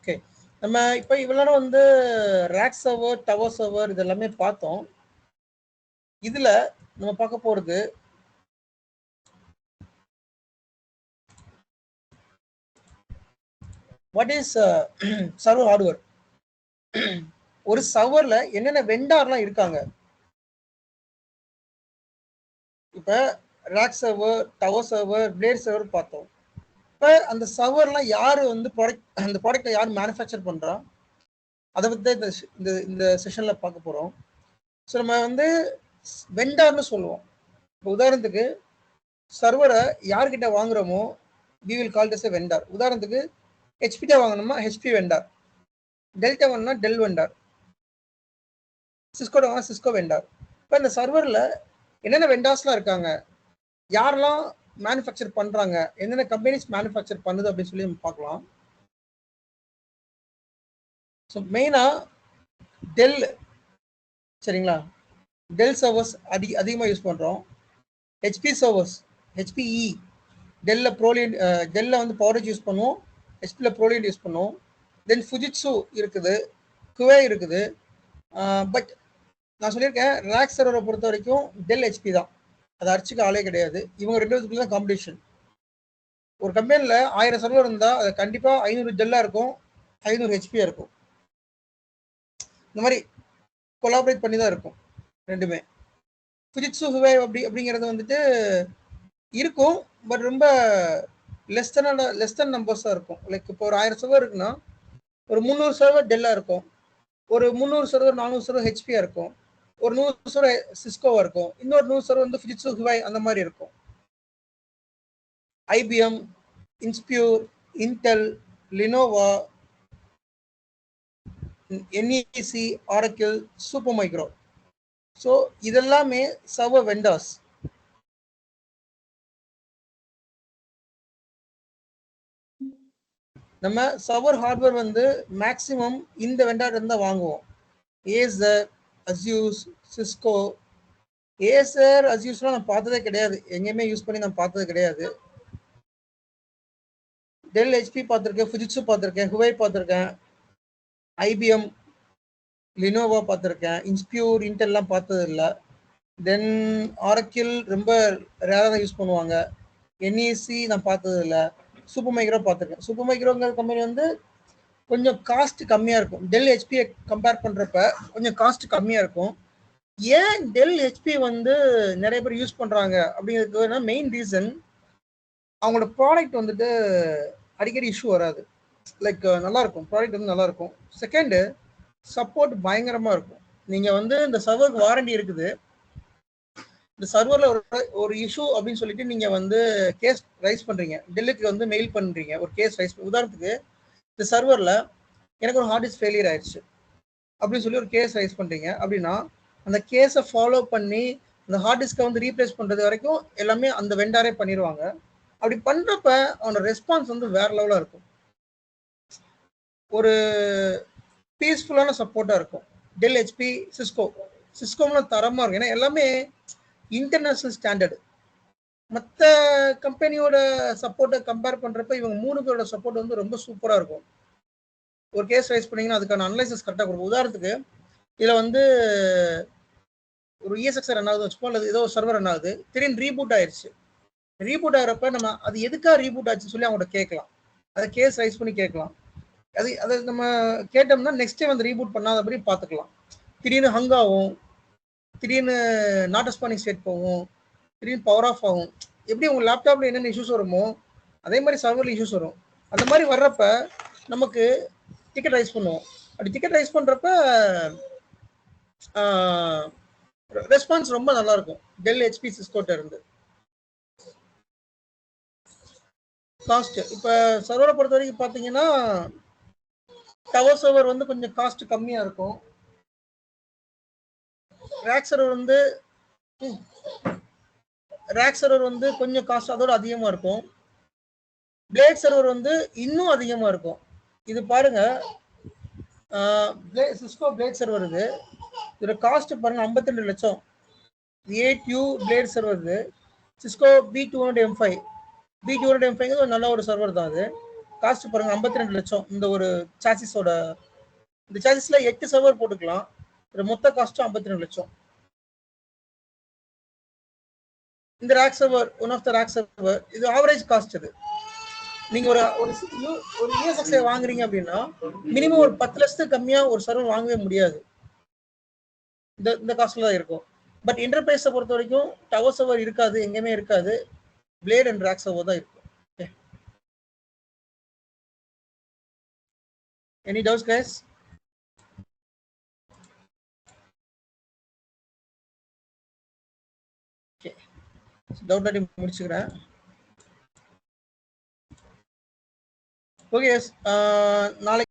Okay, நம்ம இப்போ இவ்வளோ நேரம் வந்து ரேக் சர்வர், டவர் சர்வர் இது எல்லாமே பார்த்தோம். இதில் நம்ம பார்க்க போகிறது வாட் இஸ் சர்வர் ஹார்ட்வேர். ஒரு சர்வரில் என்னென்ன வெண்டார்லாம் இருக்காங்க. இப்போ rack server, tower server, blade server பார்த்தோம். இப்போ அந்த சர்வர்லாம் யார் வந்து அந்த ப்ராடக்டை யார் மேனுஃபேக்சர் பண்ணுறா, அதை பற்றி தான் இந்த இந்த செஷனில் பார்க்க போகிறோம். ஸோ நம்ம வந்து வெண்டார்னு சொல்லுவோம். இப்போ உதாரணத்துக்கு சர்வரை யார்கிட்ட வாங்குறோமோ we will call this a vendor. உதாரணத்துக்கு ஹெச்பிட்ட வாங்கணுமா ஹெச்பி வெண்டார், டெல்டா வாங்கினா டெல் வெண்டார், சிஸ்கோட வாங்கினா சிஸ்கோ வெண்டார். இப்போ இந்த சர்வரில் என்னென்ன வெண்டார்ஸ்லாம் இருக்காங்க, யாரெல்லாம் மேனுஃபேக்சர் பண்ணுறாங்க, என்னென்ன கம்பெனிஸ் மேனுஃபேக்சர் பண்ணுது அப்படின்னு சொல்லி நம்ம பார்க்கலாம். ஸோ மெயினாக டெல், சரிங்களா, டெல் சர்வர்ஸ் அதிகமாக யூஸ் பண்ணுறோம். ஹெச்பி சர்வர்ஸ், ஹெச்பிஇ, டெல்லில் ப்ரோலியன், டெல்லில் வந்து பவரேஜ் யூஸ் பண்ணுவோம், ஹெச்பியில் ப்ரோலியன் யூஸ் பண்ணுவோம். தென் ஃபுஜிட்சு இருக்குது, குவே இருக்குது. பட் நான் சொல்லியிருக்கேன் ரேக் சர்வரை பொறுத்த வரைக்கும் டெல் ஹெச்பி தான், அது அடிச்சுக்க ஆளே கிடையாது. இவங்க ரெண்டு பேருக்குள்ள தான் காம்படிஷன். ஒரு கம்பெனியில் 1000 சர்வர் இருந்தால் அது கண்டிப்பாக 500 டெல்லாக இருக்கும், 500 ஹெச்பியாக இருக்கும். இந்த மாதிரி கொலாபரேட் பண்ணி தான் இருக்கும் ரெண்டுமே. ஃபுஜிட்சு ஹுவே அப்படிங்கிறது வந்துட்டு இருக்கும், பட் ரொம்ப லெஸ் தென் நம்பர்ஸாக இருக்கும். லைக் இப்போ ஒரு 1000 சர்வர் இருக்குன்னா ஒரு 300 சர்வர் டெல்லாக இருக்கும், ஒரு 300 சர்வர் 400 சர்வர் ஹெச்பியாக இருக்கும், ஒரு 100 சர்வர் சிஸ்கோவாக இருக்கும், இன்னொரு 100 சர்வர் வந்து ஃபுஜிட்சு ஹுவே அந்த மாதிரி இருக்கும். IBM, Inspur, Intel, Lenovo, NEC, Oracle, Supermicro. So இதெல்லாமே சர்வர் வெண்டார்ஸ். நம்ம சர்வர் ஹார்ட்வேர் வந்து மேக்ஸிமம் இந்த வெண்டார் இருந்தால் வாங்குவோம். Acer, Asus, Cisco. ஏசர், அஸ்யூஸ்லாம் நான் பார்த்ததே கிடையாது, எங்கேயுமே யூஸ் பண்ணி நான் பார்த்தது கிடையாது. டெல் ஹெச்பி பார்த்துருக்கேன், ஃபுஜிட்சு பார்த்துருக்கேன், ஹுவை பார்த்துருக்கேன், ஐபிஎம், லினோவா பார்த்துருக்கேன், இன்ஸ்பியூர், இன்டெல்லாம் பார்த்தது இல்லை. தென் ஆரக்கிள் ரொம்ப ரேராக தான் யூஸ் பண்ணுவாங்க. என்இசி நான் பார்த்தது இல்லை. சூப்பர் மைக்ரோ பார்த்துருக்கேன். சூப்பர் மைக்ரோங்கிற கம்பெனி வந்து கொஞ்சம் காஸ்ட் கம்மியாக இருக்கும், டெல் ஹெச்பியை கம்பேர் பண்ணுறப்ப கொஞ்சம் காஸ்ட் கம்மியாக இருக்கும். ஏன் டெல் ஹெச்பி வந்து நிறைய பேர் யூஸ் பண்ணுறாங்க அப்படிங்கிறதுக்கு மெயின் ரீசன், அவங்களோட ப்ராடக்ட் வந்துட்டு அடிக்கடி இஷ்யூ வராது. லைக் நல்லாயிருக்கும், ப்ராடக்ட் வந்து நல்லாயிருக்கும். செகண்டு, சப்போர்ட் பயங்கரமாக இருக்கும். நீங்கள் வந்து இந்த சர்வருக்கு வாரண்டி இருக்குது, இந்த சர்வரில் ஒரு இஷ்யூ அப்படின்னு சொல்லிட்டு நீங்கள் வந்து கேஸ் ரைஸ் பண்ணுறீங்க, டெல்லுக்கு வந்து மெயில் பண்ணுறீங்க, ஒரு கேஸ் ரைஸ். உதாரணத்துக்கு இந்த சர்வரில் எனக்கு ஒரு ஹார்ட் டிஸ்க் ஃபெயிலியர் ஆயிடுச்சு அப்படின்னு சொல்லி ஒரு கேஸ் ரைஸ் பண்ணுறீங்க அப்படின்னா, அந்த கேஸை ஃபாலோ பண்ணி அந்த ஹார்ட் டிஸ்கை வந்து ரீப்ளேஸ் பண்ணுறது வரைக்கும் எல்லாமே அந்த வெண்டாரே பண்ணிடுவாங்க. அப்படி பண்ணுறப்ப அவனோட ரெஸ்பான்ஸ் வந்து வேறு லெவலாக இருக்கும், ஒரு பீஸ்ஃபுல்லான சப்போர்ட்டாக இருக்கும். டெல் ஹெச்பி, சிஸ்கோம்லாம் தரமாக இருக்கும், ஏன்னா எல்லாமே இன்டர்நேஷ்னல் ஸ்டாண்டர்டு. மற்ற கம்பெனியோட சப்போர்ட்டை கம்பேர் பண்ணுறப்ப இவங்க 3 பேரோட சப்போர்ட் வந்து ரொம்ப சூப்பராக இருக்கும். ஒரு கேஸ் ரைஸ் பண்ணிங்கன்னா அதுக்கான அனலைசிஸ் கரெக்டாக கொடுக்கும். உதாரணத்துக்கு இதில் வந்து ஒரு இஎஸ்எக்ஸ் ரன் ஆகுது வச்சுப்போம், அல்லது ஏதோ ஒரு சர்வர் ரன் ஆகுது, திடீர்னு ரீபூட் ஆயிடுச்சு. ரீபூட் ஆகிறப்ப நம்ம அது எதுக்காக ரீபூட் ஆச்சுன்னு சொல்லி அவங்கள்ட்ட கேட்கலாம், அதை கேஸ் ரைஸ் பண்ணி கேட்கலாம். அதை நம்ம கேட்டோம்னா நெக்ஸ்ட் டைம் வந்து ரீபூட் பண்ணாதபடி பார்த்துக்கலாம். திடீர்னு ஹங் ஆகும், திடீர்னு நாட் ரெஸ்பாண்டிங் ஸ்டேட் போகும், திடீர்னு பவர் ஆஃப் ஆகும். எப்படி உங்கள் லேப்டாப்பில் என்னென்ன இஷ்யூஸ் வருமோ அதே மாதிரி சர்வரில் இஷ்யூஸ் வரும். அந்த மாதிரி வர்றப்ப நமக்கு டிக்கெட் ரைஸ் பண்ணுவோம். அப்படி டிக்கெட் ரைஸ் பண்ணுறப்ப ரெஸ்பான்ஸ் ரொம்ப நல்லா இருக்கும் டெல் ஹெச்பி சிஸ்கோட்ட இருந்து. காஸ்ட் இப்போ சர்வரை பொறுத்த வரைக்கும் பார்த்தீங்கன்னா டவர் சர்வர் வந்து கொஞ்சம் காஸ்ட் கம்மியாக இருக்கும். ரேக் சர்வர் வந்து கொஞ்சம் காஸ்ட் அதோட அதிகமாக இருக்கும். பிளேட் சர்வர் வந்து இன்னும் அதிகமாக இருக்கும். இது பாருங்க, சிஸ்கோ பிளேட் சர்வர் இது, இதோட காஸ்ட் பாருங்க 52 லட்சம். 8U பிளேட் சர்வர் இது. சிஸ்கோ B200M5 ஒரு நல்ல ஒரு சர்வர் தான் அது. காஸ்ட் பாருங்க 52 லட்சம். இந்த ஒரு சாசிஸோட இந்த சாசிஸ்ல 8 சர்வர் போட்டுக்கலாம். மொத்த காஸ்ட்டும் 52 லட்சம். இந்த rack server one of the rack server இது ஆவரேஜ் காஸ்ட். இது நீங்க ஒரு ஒரு யூஎஸ்எக்ஸ்ஐ வாங்குறீங்க அப்படின்னா மினிமம் ஒரு 10 லட்சத்துக்கு கம்மியா ஒரு சர்வர் வாங்கவே முடியாது. இந்த காஸ்ட்ல தான் இருக்கும். பட் என்டர்பிரைஸை பொறுத்த வரைக்கும் டவர் சர்வர் இருக்காது, எங்கேயுமே இருக்காது. பிளேட் அண்ட் ரேக் சர்வர் தான் இருக்கும். Any doubts, guys? Okay. Doubt that முடிச்சுக்கிறேன். ஓகே, நாளைக்கு